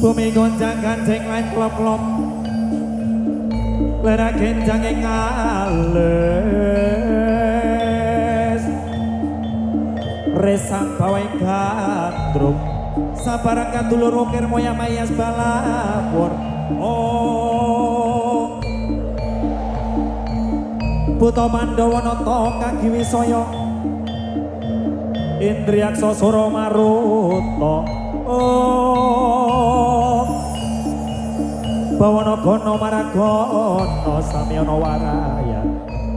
bumi goncang kancing lain klop-klop lera kencang yang ngales resang bawai gandrung sabarang katulur ukir moya mayas balapur oh Buta Pandhawa nata kagi wisaya Indriyaksa Sura Maruta oh Bawana Gana Maragana Samyana Waraya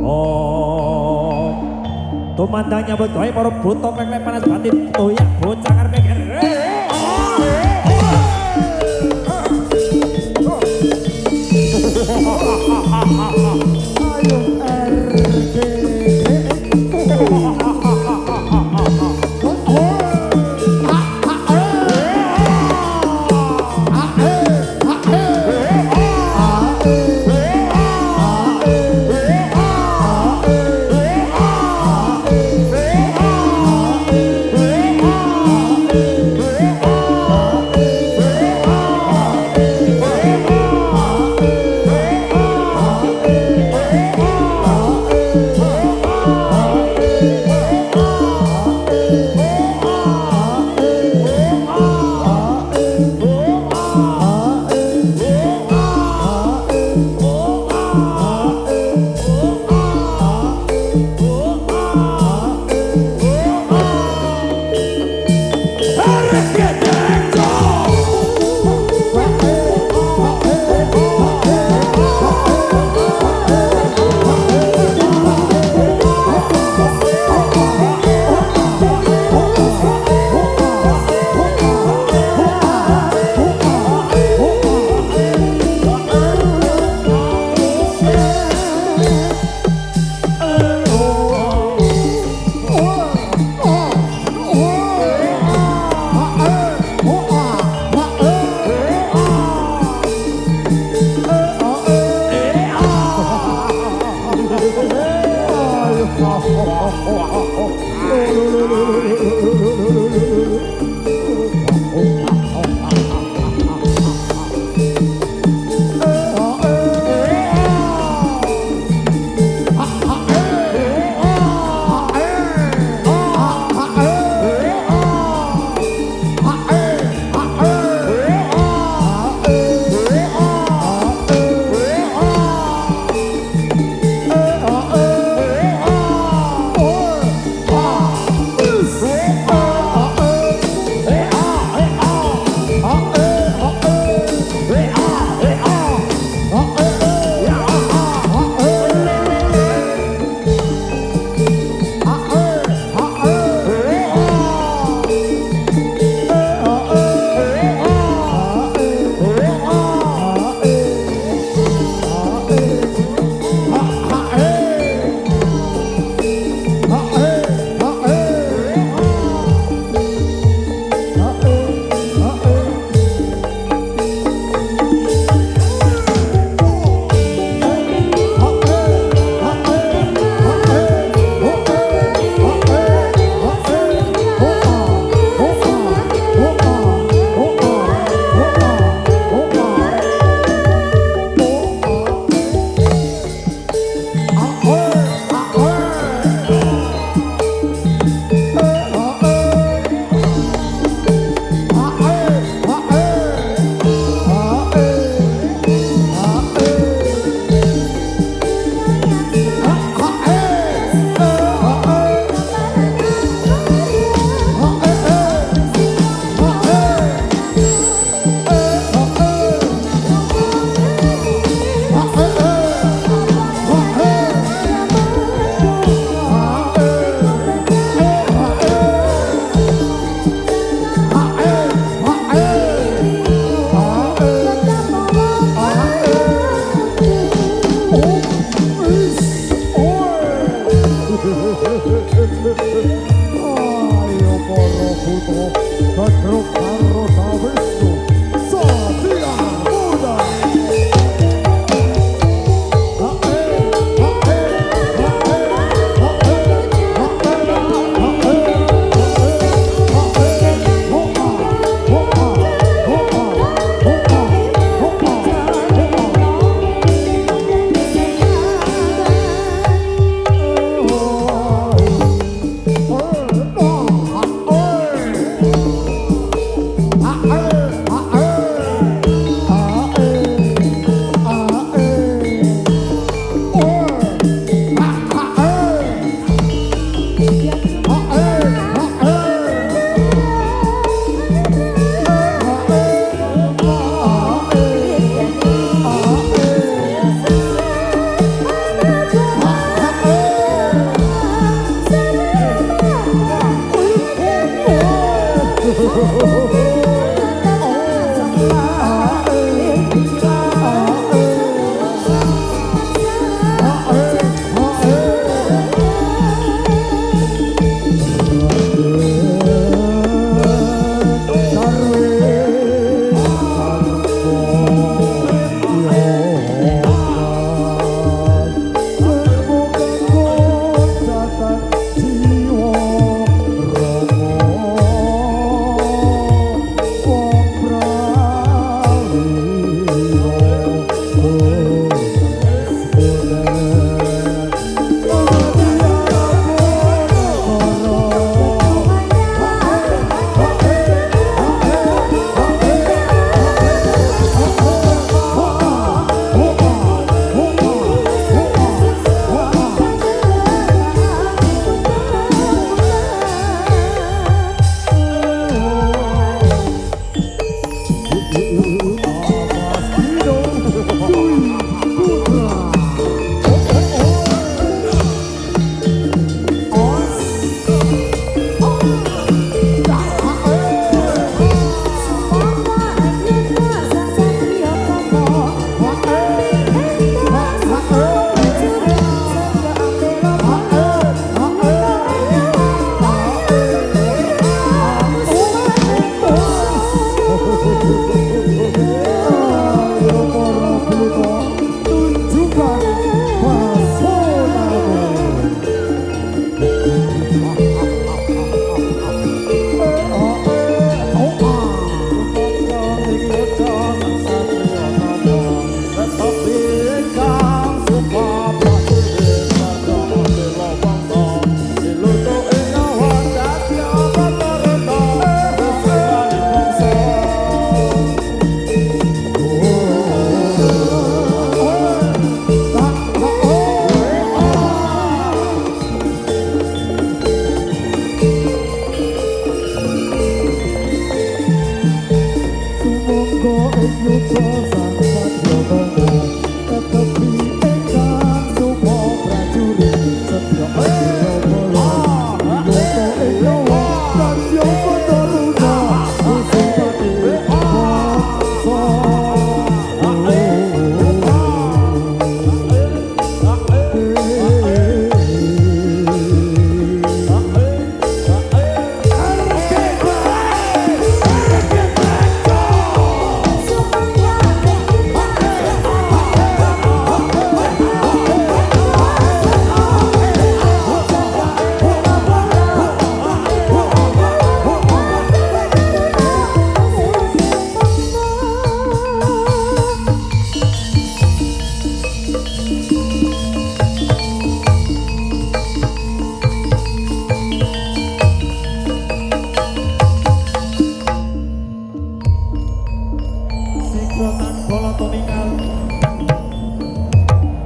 oh tumandang nyambut gawe para buta klek panas batin toyak bocah arep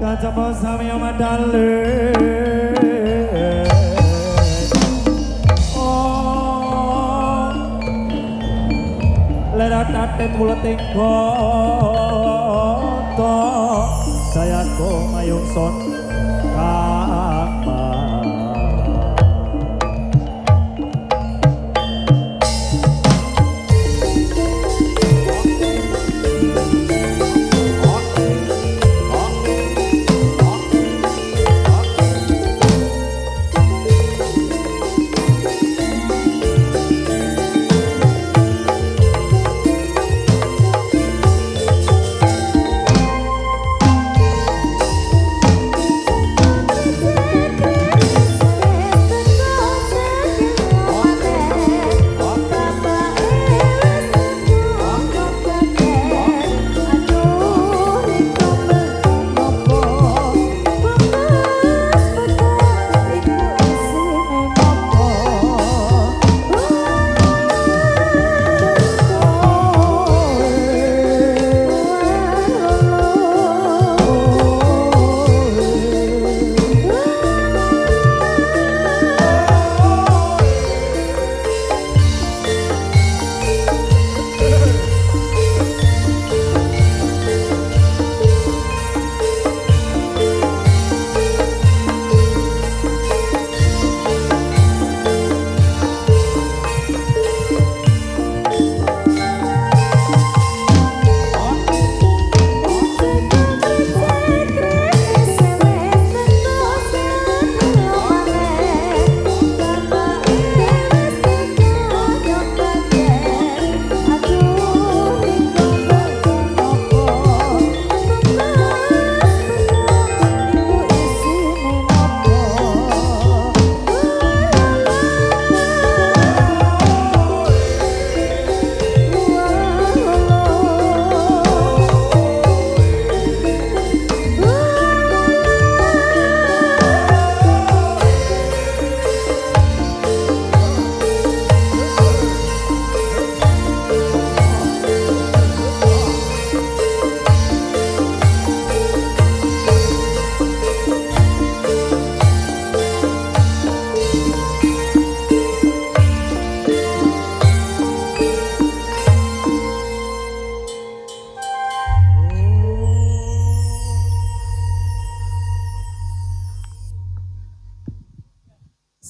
Kacapa sami madale oh lera tatet muleting koto saya ko mayung son kakma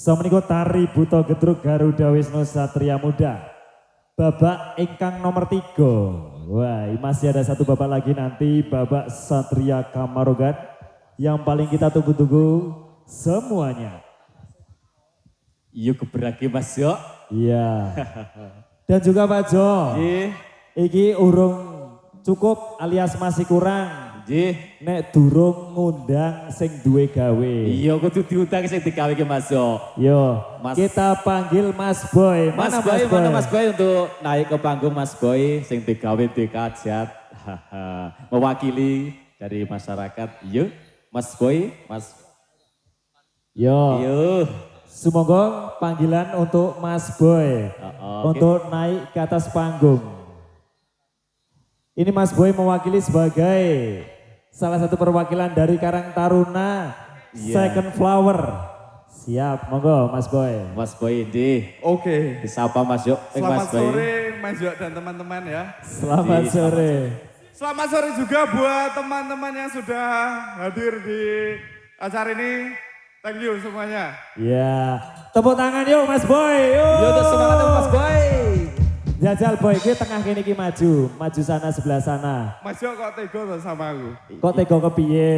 Samenika tari Buta Gedruk Garuda Wisnu Satria Muda. Babak ingkang nomor 3. Wah, masih ada satu babak lagi nanti, babak Satria Kamarogan yang paling kita tunggu-tunggu semuanya. Yuk keberagi Mas Jo. Iya. Dan juga Pak Jo. Iki urung cukup alias masih kurang. Nek durung ngundang sing duwe gawe. Iya kudu diundang sing digawe ki Mas Jo. Yo, kita panggil Mas Boy. Mana Mas Boy untuk naik ke panggung Mas Boy sing digawe dikajat. Mewakili dari masyarakat. Yuk Mas Boy, Mas. Yo. Semoga panggilan untuk Mas Boy untuk naik ke atas panggung. Ini Mas Boy mewakili sebagai salah satu perwakilan dari Karang Taruna Second Flower. Siap, monggo Mas Boy. Mas Boy ini. Oke. Disapa Mas Jo. Selamat sore Mas Jo dan teman-teman ya. Selamat sore. Selamat sore juga buat teman-teman yang sudah hadir di acara ini. Thank you semuanya. Ya, tepuk tangan yuk Mas Boy. Yo tuh semangat Mas Boy. Jajal Boy, gue tengah kini ki maju sana sebelah sana. Mas Jo kok tega tuh sama aku? Kok tega kepiye?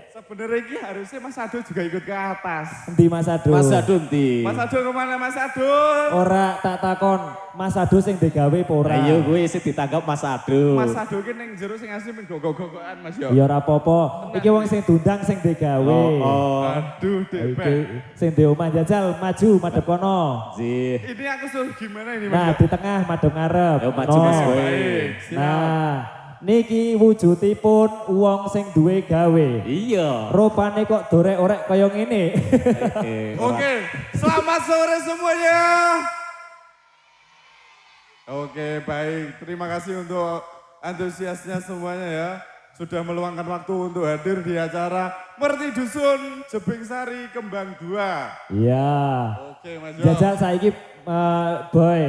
Sebenarnya ini harusnya Mas Ado juga ikut ke atas. Endi Mas Ado? Mas Adunti. Mas Ado kemana Mas Ado? Ora tak takon, Mas Ado sing digawe apa ora? Ayo gue isi ditangkap Mas Ado. Mas Ado ini yang jero sing asli main gogok-gogokan Mas Jo. Ya ora apa-apa. Iki wong sing dundang sing digawe. Oh. Aduh Iki Dek. sing di omah jajal maju madhep kono. Zih. Ini aku suruh gimana ini Mas Nah, Jo? di tengah madhep ngarep. Ayo maju No. Mas Boy. Baik, siap. Nah, niki wujudipun wong sing duwe gawe. Iya. Rupane kok dorek-orek kaya ngene. Oke, selamat sore semuanya. Oke, baik. Terima kasih untuk antusiasnya semuanya ya. Sudah meluangkan waktu untuk hadir di acara Merti Dusun Jebing Sari Kembang 2. Iya. Oke, Mas Jo. Jajal saiki Boy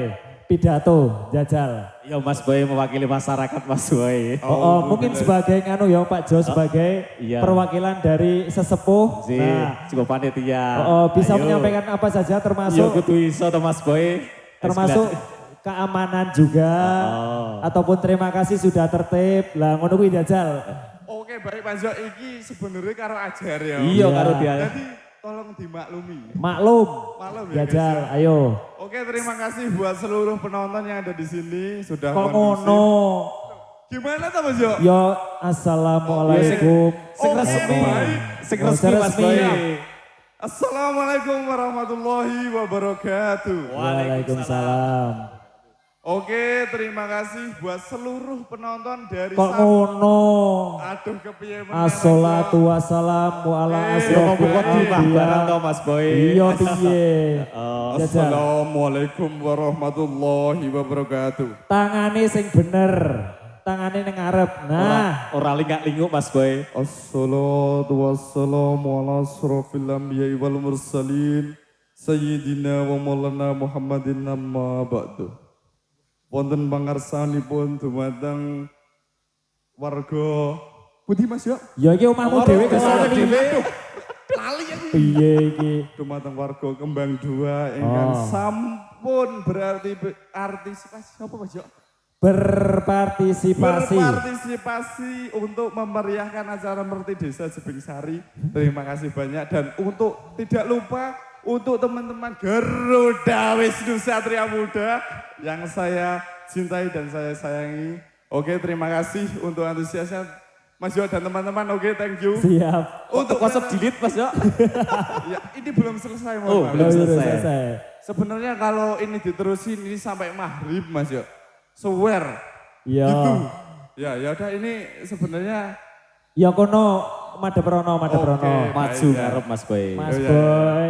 pidato jajal. Yo Mas Boy mewakili masyarakat Mas Boy. Oh, mungkin sebagai nganu ya Pak Jo sebagai iya. perwakilan dari sesepuh. Zih, Nah, cukup panitia. bisa Ayo. menyampaikan apa saja Yo termasuk kudu iso to Mas Boy. termasuk keamanan juga ataupun terima kasih sudah tertib. Lah ngono kuwi jajal. Oke, baik Mas Jo. Iki sebenarnya karo ajar ya. Iya karo dia. Jadi tolong dimaklumi. Maklum. Maklum ya, Jajal, guys, ayo. Oke, terima kasih buat seluruh penonton yang ada di sini sudah Kok kondusif. ngono? Gimana tuh Mas Jo? Yo, assalamualaikum. Sing Oh, resmi. baik. Sing Oh, resmi Mas resmi. Boy. Assalamualaikum warahmatullahi wabarakatuh. Waalaikumsalam. Oke, terima kasih buat seluruh penonton dari Kok ngono? Aduh, kepiye meneh, Assalatu wassalamu ala Eh, Yo ngomong asrofil di barang to anbiya. Mas Boy. Iya piye? Mas Jo. Jajal. Assalamualaikum warahmatullahi wabarakatuh. Tangane sing bener. Tangane ning ngarep. Nah, Ora lingak-linguk Mas Boy. Assalatu wassalamu ala asrofil anbiya wal mursalin Sayyidina wa maulana Muhammadin amma ba'du. Wonten pangarsanipun dumateng warga Pundi Mas yo? ya iki omahmu dhewe kesana iki. Lali aku. Piye iki? Dumateng warga Kembang 2 ingkang Oh. sampun berarti partisipasi apa Mas yo? Berpartisipasi. Berpartisipasi untuk memeriahkan acara Merti Desa Jebing Sari. Terima kasih banyak dan untuk tidak lupa untuk teman-teman Garuda Wisnu Satria Muda yang saya cintai dan saya sayangi. Oke, terima kasih untuk antusiasnya Mas Jo dan teman-teman. Oke, thank you. Siap. Untuk konsep jilid Mas Yo. Ya, ini belum selesai mohon Oh, maaf. belum Udah selesai. Sebenarnya kalau ini diterusin ini sampai maghrib Mas Jo. Swear. Ya. Gitu. Ya udah ini sebenarnya Ya kono madhep rono. Oke. Maju Baik, ya. ngarep Mas Boy. Mas Ya. Boy,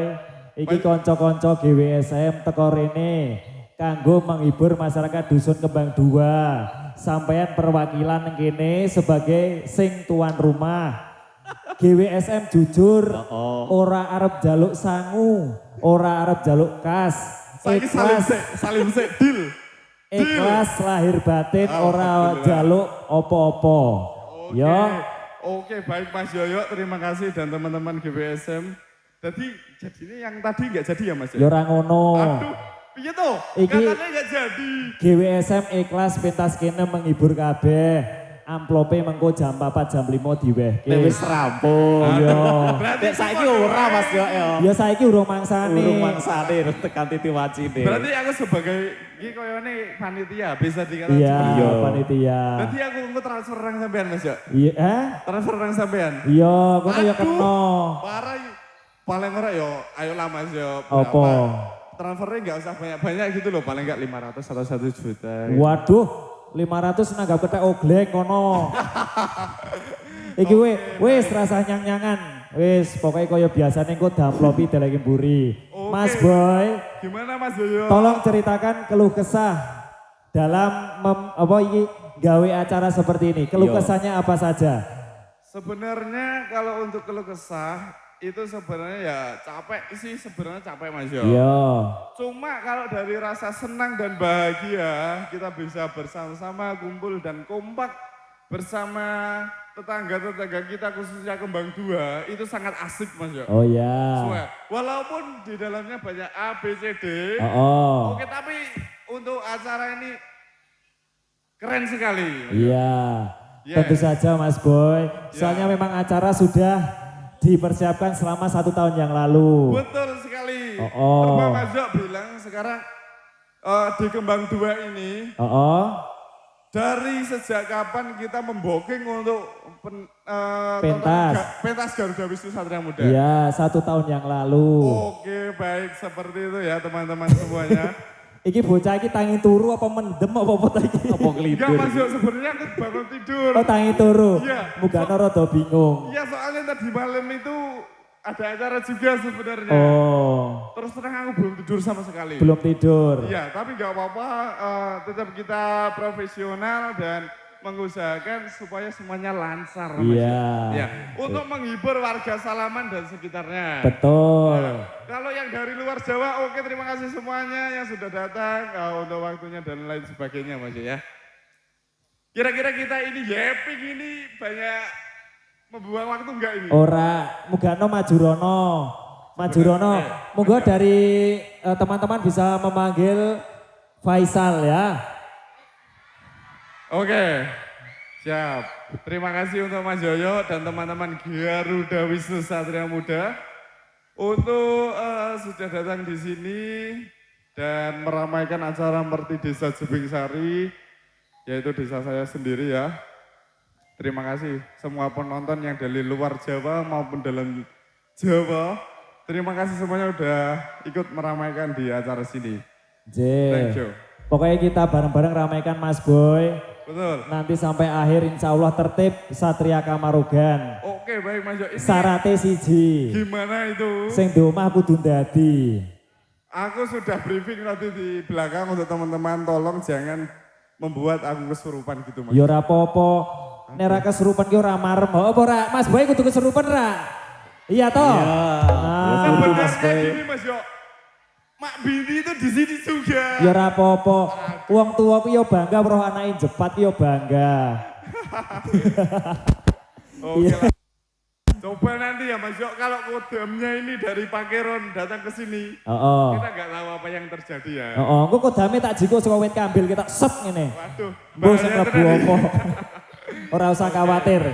iki Baik. konco-konco GWSM teko rene kanggo menghibur masyarakat Dusun Kembang 2. Sampeyan perwakilan nang kene sebagai sing tuan rumah. GWSM jujur ora arep jaluk sangu, ora arep jaluk kas. saiki salim sik deal. Ikhlas lahir batin ora Alhamdulillah. jaluk opo-opo. Oke. Ya. Oke, baik Mas Yoyo, terima kasih dan teman-teman GWSM. Jadi ini yang tadi nggak jadi ya Mas? Ya ora ngono. Aduh, piye tuh? Iki- Katanya nggak jadi. GWSM ikhlas pentas kene menghibur kabeh. Amplope mengko jam 4 jam 5 diwehke. Nek wis rampung. Iya. Nek saiki ora Mas Yo. Ya saiki urung mangsane. Urung mangsane tekan titi wacine. Berarti aku sebagai ini koyone panitia bisa dikatakan Iya, seperti itu. panitia. Berarti aku mau transfer orang sampean Mas Yo. Iya, Transfer orang sampean. Iya, kono ya Aduh, kena. Parah. Paling ora yo, ayolah Mas Yo. Apa? Transfernya nggak usah banyak-banyak gitu loh, paling nggak 500 atau 1 juta. Waduh, 500 nanggap ketek ogleng kono. Iki wis rasa nyang-nyangan. Wis pokoknya kaya biasanya kok damplopi deleki mburi. Oke. Mas Boy, Gimana Mas Yoyo? tolong ceritakan keluh kesah dalam apa iki gawe acara seperti ini. Keluh Yo. kesahnya apa saja? Sebenarnya kalau untuk keluh kesah itu sebenarnya ya capek sih, sebenarnya capek Mas Yo. Iya. Cuma kalau dari rasa senang dan bahagia kita bisa bersama-sama kumpul dan kompak bersama tetangga-tetangga kita khususnya Kembang 2 itu sangat asik Mas Yo. Oh ya. Semua. Walaupun di dalamnya banyak A, B, C, D. Oh. Oke, tapi untuk acara ini keren sekali. Iya. Yeah. Tentu saja Mas Boy. Soalnya memang acara sudah dipersiapkan selama 1 tahun yang lalu. Betul sekali. Oh. Terbang Mas Yo bilang sekarang di Kembang 2 ini. Dari sejak kapan kita memboking untuk pentas Garuda Wisnu Satria Muda? Iya, 1 tahun yang lalu. Oke, baik seperti itu ya teman-teman semuanya. Iki bocah iki tangi turu apa mendem apa iki? Apa kelibur? Enggak masuk, sebenarnya aku bangun tidur. Oh tangi turu? Iya. Mugana rada bingung. Iya soalnya tadi malam itu ada acara juga sebenarnya. Oh. Terus terang aku belum tidur sama sekali. Belum tidur. Iya, tapi nggak apa-apa. Tetap kita profesional dan mengusahakan supaya semuanya lancar. Iya. Ya, untuk menghibur warga Salaman dan sekitarnya. Betul. Nah, kalau yang dari luar Jawa, oke terima kasih semuanya yang sudah datang untuk waktunya dan lain sebagainya, Mas ya. Kira-kira kita ini Yeping ini banyak membuang waktu enggak ini? Ora, Mugano Majurono. Majurono, monggo dari teman-teman bisa memanggil Faisal ya. Oke, siap. Terima kasih untuk Mas Yoyo dan teman-teman Garuda Wisnu Satria Muda untuk sudah datang di sini dan meramaikan acara Merti Desa Jebing Sari, yaitu desa saya sendiri ya. Terima kasih semua penonton yang dari luar Jawa maupun dalam Jawa. Terima kasih semuanya udah ikut meramaikan di acara sini. Thank you. Pokoknya kita bareng-bareng ramaikan Mas Boy. Betul. Nanti sampai akhir insya Allah tertib Satria Kamarogan. Oke baik Mas Jo. Syaratnya siji. Gimana itu? Sing di omah kudu ndadi. Aku sudah briefing tadi di belakang untuk teman-teman, tolong jangan membuat aku kesurupan gitu Mas. Ya ora apa-apa. Nek ra kesurupan ki ora marem. Apa ora? Mas Boy kudu kesurupan ra? Iya toh? Iya. Sebenarnya gini Mas Jo. Mak Bini itu di sini juga. Ya ora apa-apa. Wong tua ku yo bangga roh anake jepat yo bangga. Oke lah. Coba nanti ya Mas Jo, kalau kodamnya ini dari Pakeron datang ke sini. Kita nggak tahu apa yang terjadi ya. Engko kodame tak jiko saka wit kambil kita sep ngene. Waduh. Mbok sing mlebu apa. Ora usah khawatir.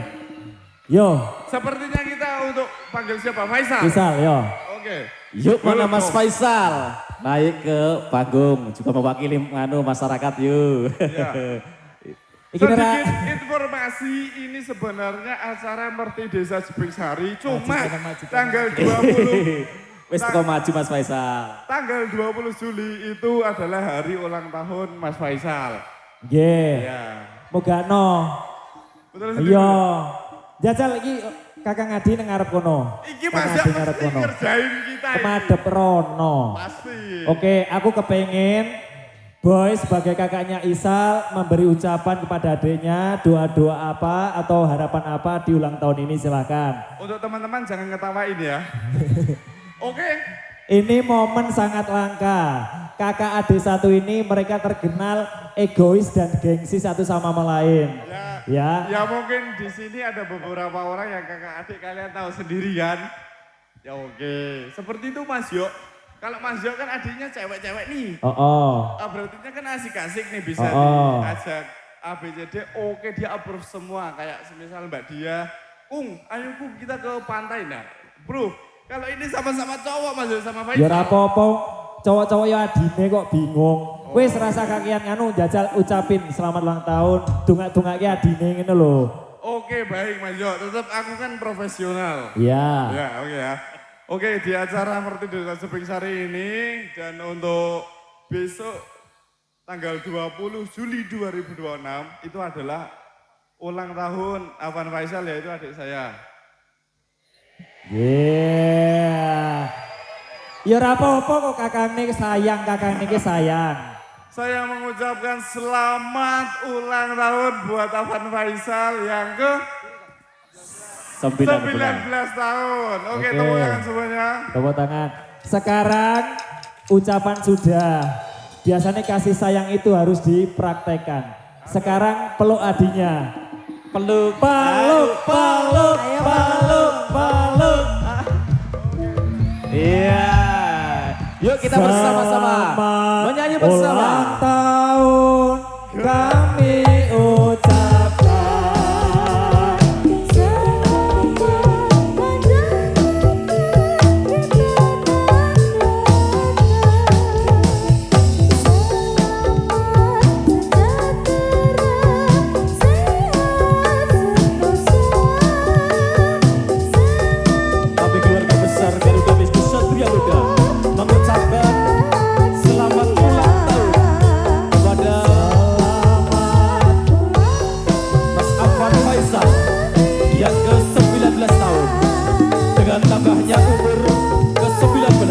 Yo. Sepertinya kita untuk panggil siapa? Faisal. Faisal yo. Oke. Yuk mana Mas Faisal naik ke panggung juga mewakili masyarakat yuk. Ya. Sedikit informasi ini sebenarnya acara Merti Desa Jebing Sari cuma tanggal 20. Wes kok maju Mas Faisal. Tanggal 20 Juli itu adalah hari ulang tahun Mas Faisal. Nggih. Ya. Mogano. Betul Iya. Jajal iki Kakang Adi nang ngarep kono. Iki Mas Jo mesti ngerjain kita ini. Madep rono. Pasti. Oke, aku kepengen Boy sebagai kakaknya Isal memberi ucapan kepada adiknya, doa-doa apa atau harapan apa di ulang tahun ini silakan. Untuk teman-teman jangan ngetawain ya. Oke. Ini momen sangat langka. Kakak adik satu ini mereka terkenal egois dan gengsi satu sama lain. Ya mungkin di sini ada beberapa orang yang kakak adik kalian tahu sendiri kan. Ya oke. Seperti itu Mas Yo. Kalau Mas Yo kan adiknya cewek-cewek nih. Berarti kan asik-asik nih bisa diajak ABCD. Oke dia approve semua. Kayak semisal Mbak Dia. Ayo Kung kita ke pantai nah. Bro, kalau ini sama-sama cowok Mas Yo sama Faisal. Ya apa-apa. Cowok-cowok ya adine kok bingung. Wis rasa kakian nganu jajal ucapin selamat ulang tahun. Dungak-dungake adine ngene lho. Oke baik Mas Yo. Tetap aku kan profesional. Iya. Ya oke ya. Oke, di acara Merti Desa Jebing Sari ini dan untuk besok tanggal 20 Juli 2026 itu adalah ulang tahun Afan Faisal yaitu adik saya. Ya ora apa-apa kok kakakne sayang, kakakne ki sayang. Saya mengucapkan selamat ulang tahun buat Afan Faisal yang ke 19 tahun. Oke, tepuk tangan semuanya. Tepuk tangan. Sekarang ucapan sudah. Biasanya kasih sayang itu harus dipraktekkan. Sekarang peluk adinya. Peluk. Peluk, peluk, peluk, peluk. Iya. Yuk kita bersama-sama menyanyi bersama. Ulang tahun kami ucapkan. Kami keluarga besar Garuda Wisnu Satria Muda mengucapkan selamat ulang tahun kepada Mas Afan Faisal yang ke-19 tahun dengan tambahnya umur ke-19.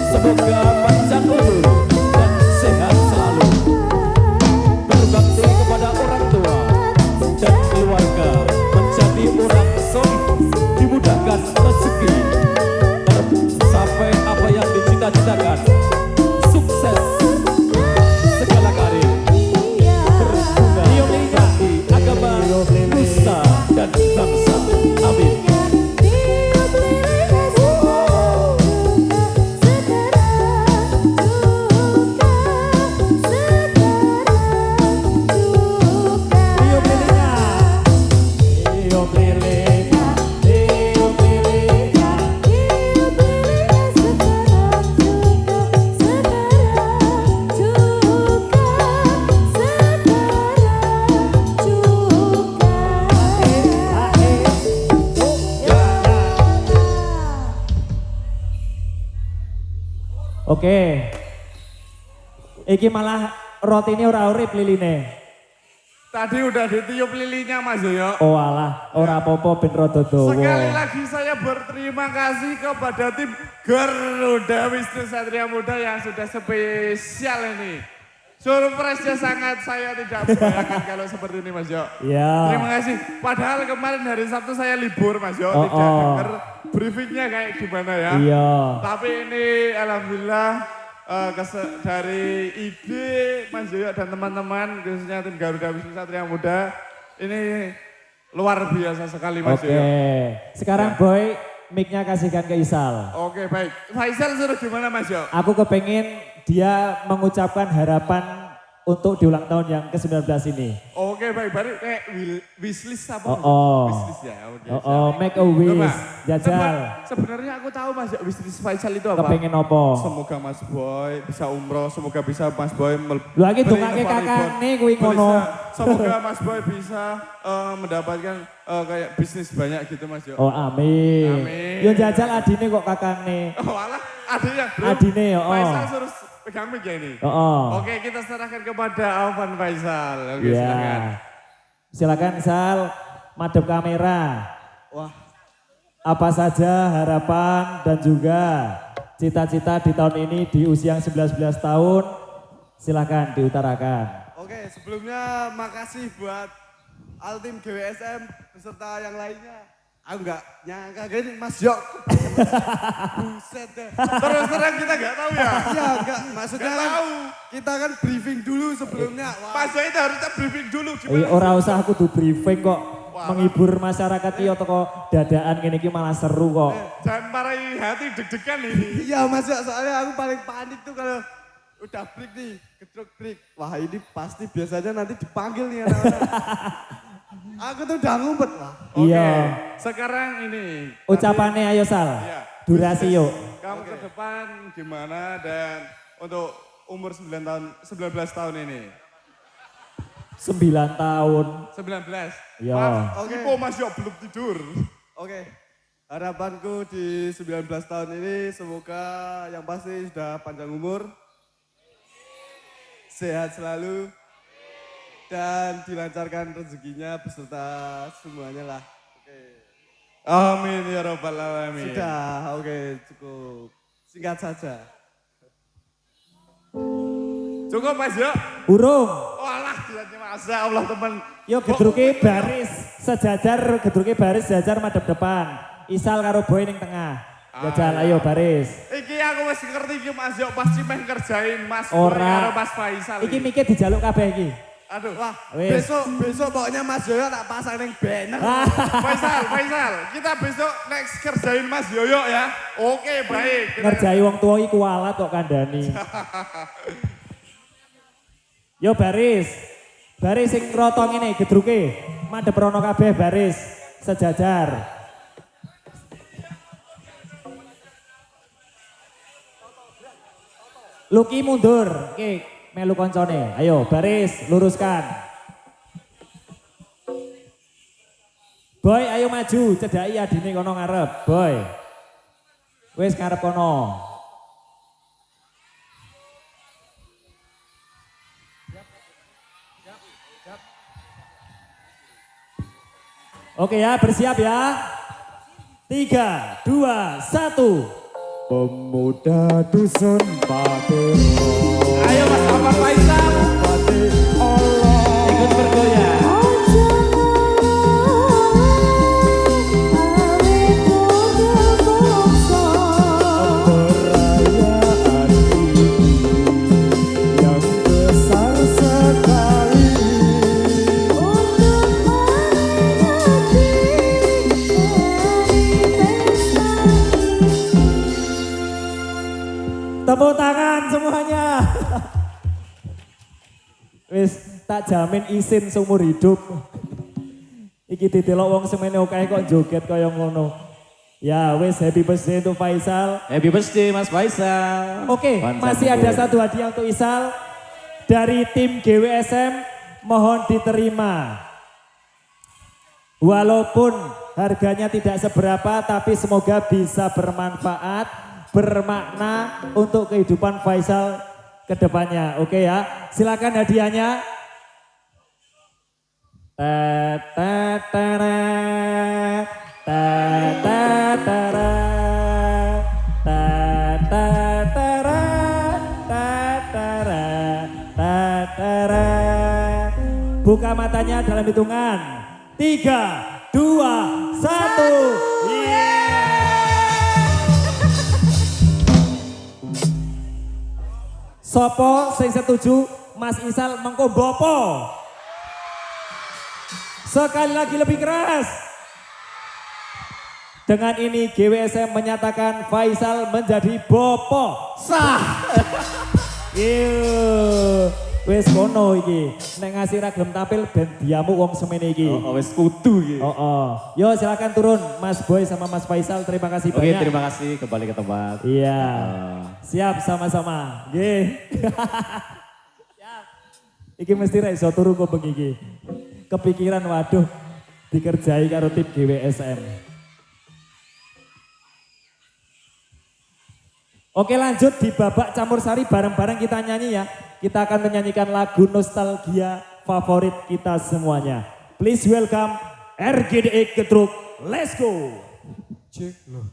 Semoga panjang umur dan sehat selalu, berbakti kepada orang tua dan keluarga, menjadi orang soleh, dimudahkan rezeki, sampai apa yang dicita-citakan, sukses segala karir, berguna bagi agama, nusa dan bangsa. Amin. Oke. Iki malah rotine ora urip liline. Tadi udah ditiup lilinnya Mas Yoyo. Oh alah, ora apa-apa ben rada dawa. Sekali lagi saya berterima kasih kepada tim Garuda Wisnu Satria Muda yang sudah spesial ini. Surprise-nya sangat saya tidak membayangkan kalau seperti ini Mas Yo. Iya. Terima kasih. Padahal kemarin hari Sabtu saya libur Mas Yo. Tidak dengar briefingnya kayak gimana ya. Iya. Tapi ini alhamdulillah dari ide Mas Yoyo dan teman-teman khususnya tim Garuda Wisnu Satria Muda ini luar biasa sekali Mas Oke. Yoyo. Sekarang Boy mic-nya kasihkan ke Isal. Oke baik. Faisal suruh gimana Mas Yo? Aku kepengin dia mengucapkan harapan untuk di ulang tahun yang ke-19 ini. Oke baik, baru kayak wishlist apa? Oh. Wishlist ya, oke. Make a wish, Coba. jajal. Sebenarnya aku tahu Mas wishlist Faisal itu apa? Kepengin opo? Semoga Mas Boy bisa umroh, semoga bisa Mas Boy Lu lagi dongake kakakne kuwi ngono. Semoga Mas Boy bisa mendapatkan kayak bisnis banyak gitu Mas Yo. Oh amin. Amin. Yo jajal adine kok kakakne. Oh alah, adanya bro. Adine yo. Faisal suruh pegang mic ya ini. Oh. Oke, kita serahkan kepada Alvan Faisal. Oke, Iya. silakan. Silakan Sal, madep kamera. Wah, Apa saja harapan dan juga cita-cita di tahun ini di usia yang 19 tahun, silakan diutarakan. Oke, sebelumnya makasih buat Altim GWSM beserta yang lainnya. Aku nggak nyangka gini Mas Yok. Buset deh. terus terang kita nggak tahu ya. Iya enggak, maksudnya Nggak kan tahu. kita kan briefing dulu sebelumnya. Wah, Mas Boy itu harusnya briefing dulu. Iya, ora usah kudu briefing kok. Wah. Menghibur masyarakat iki toko dadaan gini iki malah seru kok. Jangan marahi hati deg-degan ini. iya Mas Yok, soalnya aku paling panik tuh kalau udah break nih, gedruk break. Wah ini pasti biasanya nanti dipanggil nih anak-anak. Aku tuh udah ngumpet lah. Oke, Iya. sekarang ini. Ucapannya ayo Sal. Iya. Durasi yuk. Kamu ke depan gimana dan untuk umur 19 tahun ini. 9 tahun. 19. Iya. Mas, Oke. Ipo Mas Yok belum tidur. Oke, harapanku di 19 tahun ini semoga yang pasti sudah panjang umur, sehat selalu, dan dilancarkan rezekinya beserta semuanya lah. Oke. Amin ya rabbal alamin. Sudah, oke cukup. Singkat saja. Cukup Mas Yok. Urung. Walah, masa Allah teman. Yo gedruke baris sejajar, gedruke baris sejajar madep depan. Isal karo Boy ning tengah. Jajal ayo baris. Iki aku wis ngerti iki Mas Yok pasti meh ngerjain Mas Boy Ora. karo Mas Faisal. Iki mikir dijaluk kabeh iki. Aduh. Wah, Wis. besok pokoknya Mas Yoyo tak pasang neng banner. Faisal, kita besok next kerjain Mas Yoyo ya. Oke, baik. Ngerjai wong tua iku kualat kok kandhani. Yo baris. Baris sing rotong ini gedruke. Madhep rono kabeh baris sejajar. Luki mundur. Oke, melu koncone. Ayo baris luruskan. Boy ayo maju, cedhaki adine kono ngarep. Boy. Wis ngarep kono. Oke ya, bersiap ya. 3, 2, 1. Pemuda dusun Patiro. Ayo Mas Ahmad Faisal. Ikut bergoyang. Perayaan ini yang besar sekali Untuk memperingati hari pesta. Tepuk tangan semuanya. Wis tak jamin isin seumur hidup. Iki didelok wong semene akeh kok joget kaya ngono. Ya wis happy birthday untuk Faisal. Happy birthday Mas Faisal. Oke, Panjang masih ada umur. satu hadiah untuk Isal dari tim GWSM, mohon diterima. Walaupun harganya tidak seberapa, tapi semoga bisa bermanfaat, bermakna untuk kehidupan Faisal ke depannya. Oke ya, silakan hadiahnya. Ta ta tara, ta ta tara, ta ta tara, ta tara, ta tara. Buka matanya dalam hitungan 3, 2, 1. Sopo sing setuju Mas Isal mengko bopo. Sekali lagi lebih keras. Dengan ini GWSM menyatakan Faisal menjadi bopo. Sah. Iya. Wes kono iki. Nek ngasih ragam tampil ben diamu wong semene iki. Oh, wis kudu iki. Yo silakan turun Mas Boy sama Mas Faisal. Terima kasih Oke, banyak. terima kasih kembali ke tempat. Iya. Siap sama-sama. Nggih. Siap. Iki mesti ra iso turu kok bengi iki. Kepikiran waduh dikerjai karo tim GWSM. Oke lanjut di babak campur sari bareng-bareng kita nyanyi ya. Kita akan menyanyikan lagu nostalgia favorit kita semuanya. Please welcome RGDE Gedruk. Let's go. Cek loh.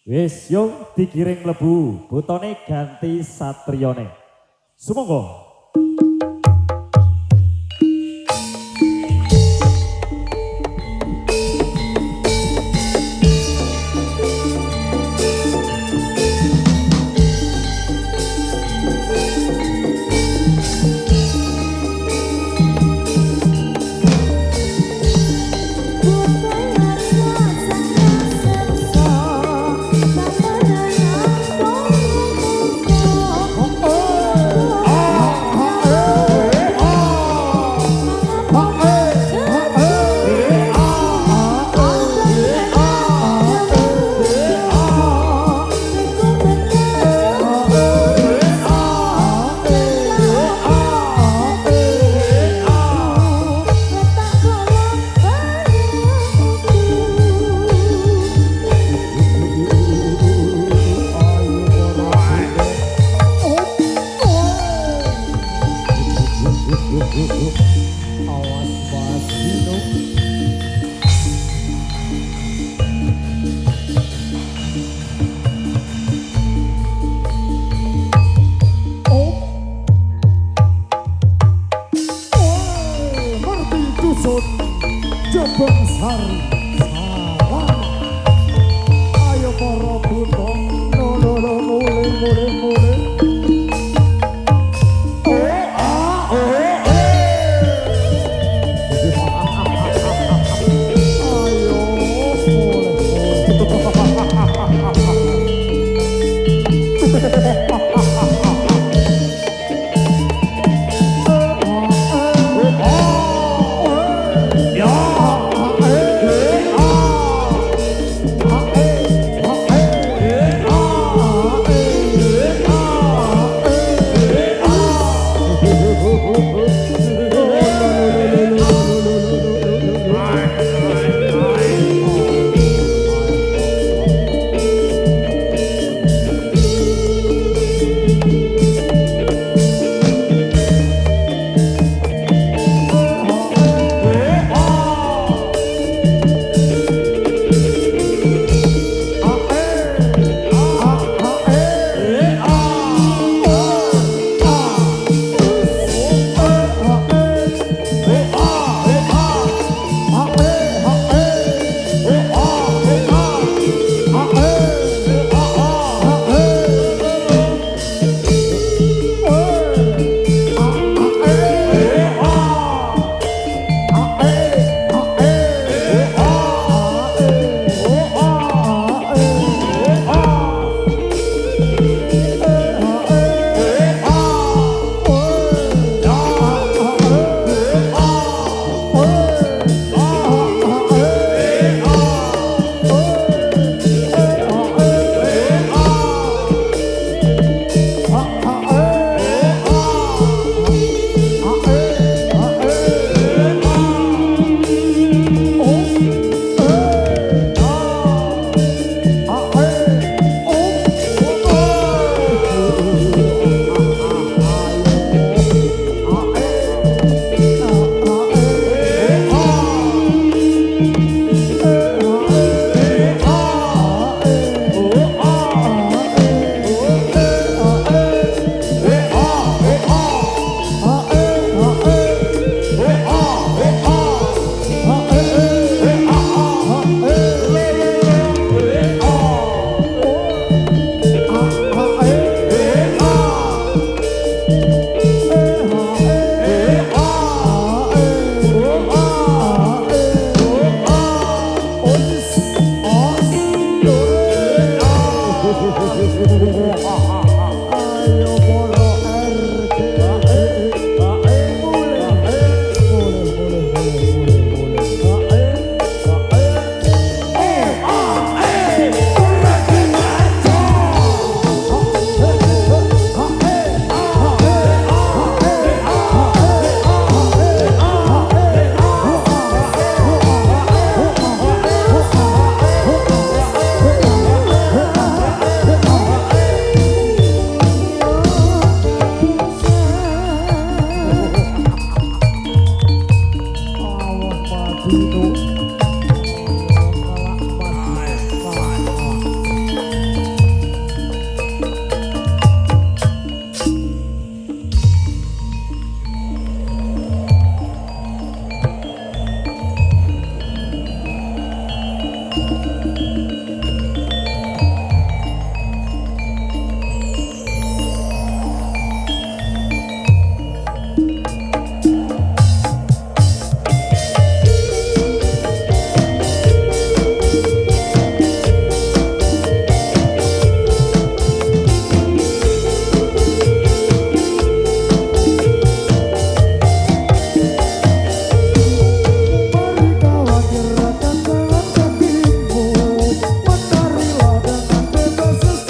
Wis yo digiring lebu, butone ganti satriyane. Sumangga. Jebeng Sari Sawana. Ayo para buta, lolo mulai. Ha ha ha.